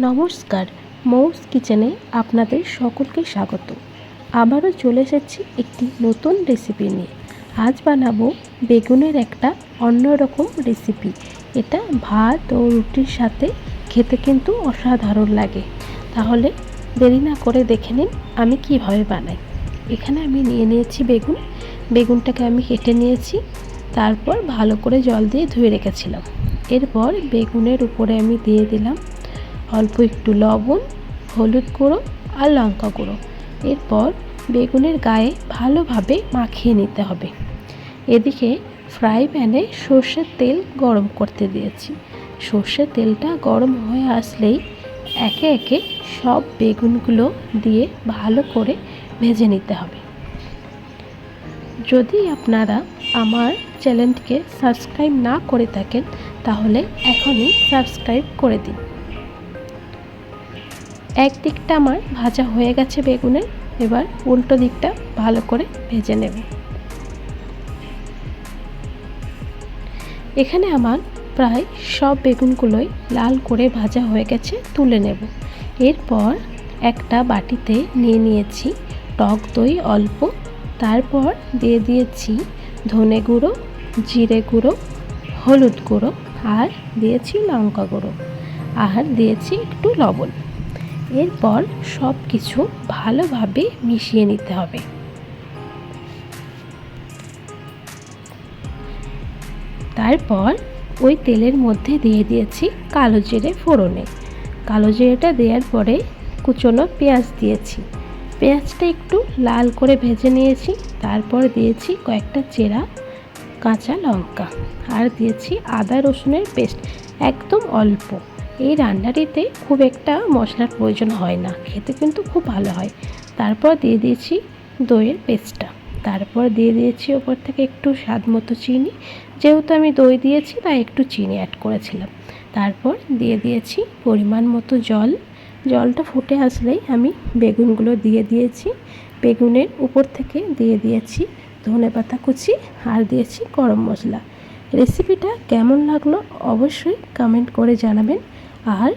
নমস্কার, মৌস কিচেনে আপনাদের সকলকে স্বাগত। আবারও চলে এসেছি একটি নতুন রেসিপি নিয়ে। আজ বানাবো বেগুনের একটা অন্যরকম রেসিপি। এটা ভাত ও রুটির সাথে খেতে কিন্তু অসাধারণ লাগে। তাহলে দেরি না করে দেখে নিন আমি কিভাবে বানাই। এখানে আমি নিয়ে নিয়েছি বেগুনটাকে আমি কেটে নিয়েছি, তারপর ভালো করে জল দিয়ে ধুয়ে রেখেছিলাম। এরপর বেগুনের উপরে আমি দিয়ে দিলাম অল্প একটু লবণ, হলুদ গুঁড়ো আর লঙ্কা গুঁড়ো। এরপর বেগুনের গায়ে ভালোভাবে মাখিয়ে নিতে হবে। এদিকে ফ্রাই প্যানে সর্ষের তেল গরম করতে দিয়েছি। সর্ষের তেলটা গরম হয়ে আসলেই একে একে সব বেগুনগুলো দিয়ে ভালো করে ভেজে নিতে হবে। যদি আপনারা আমার চ্যানেলটিকে সাবস্ক্রাইব না করে থাকেন তাহলে এখনই সাবস্ক্রাইব করে দিন। এক দিকটা আমার ভাজা হয়ে গেছে বেগুনের, এবার উল্টো দিকটা ভালো করে ভেজে নেব। এখানে আমার প্রায় সব বেগুনগুলোই লাল করে ভাজা হয়ে গেছে, তুলে নেব। এরপর একটা বাটিতে নিয়ে নিয়েছি টক দই অল্প, তারপর দিয়ে দিয়েছি ধনে গুঁড়ো, জিরে গুঁড়ো, হলুদ গুঁড়ো আর দিয়েছি লঙ্কা গুঁড়ো আর দিয়েছি একটু লবণ। এরপর সব কিছু ভালোভাবে মিশিয়ে নিতে হবে। তারপর ওই তেলের মধ্যে দিয়ে দিয়েছি কালো জিরে ফোড়নে। কালো জিরেটা দেওয়ার পরে কুচনো পেঁয়াজ দিয়েছি। পেঁয়াজটা একটু লাল করে ভেজে নিয়েছি। তারপর দিয়েছি কয়েকটা চেরা কাঁচা লঙ্কা আর দিয়েছি আদা রসুনের পেস্ট, একদম অল্প। এই রান্নাটিতে খুব একটা মশলার প্রয়োজন হয় না, খেতে কিন্তু খুব ভালো হয়। তারপর দিয়ে দিয়েছি দইয়ের পেস্টটা। তারপর দিয়ে দিয়েছি ওপর থেকে একটু স্বাদ মতো চিনি, যেহেতু আমি দই দিয়েছি তাই একটু চিনি অ্যাড করেছিলাম। তারপর দিয়ে দিয়েছি পরিমাণ মতো জল। জলটা ফুটে আসলেই আমি বেগুনগুলো দিয়ে দিয়েছি। বেগুনের উপর থেকে দিয়ে দিয়েছি ধনেপাতা কুচি আর দিয়েছি গরম মশলা। রেসিপিটা কেমন লাগলো অবশ্যই কমেন্ট করে জানাবেন। আর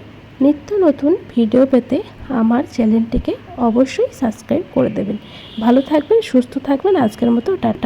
নিত্য নতুন ভিডিও পেতে আমার চ্যানেলটিকে অবশ্যই সাবস্ক্রাইব করে দেবেন। ভালো থাকবেন, সুস্থ থাকবেন। আজকের মতো টাটা।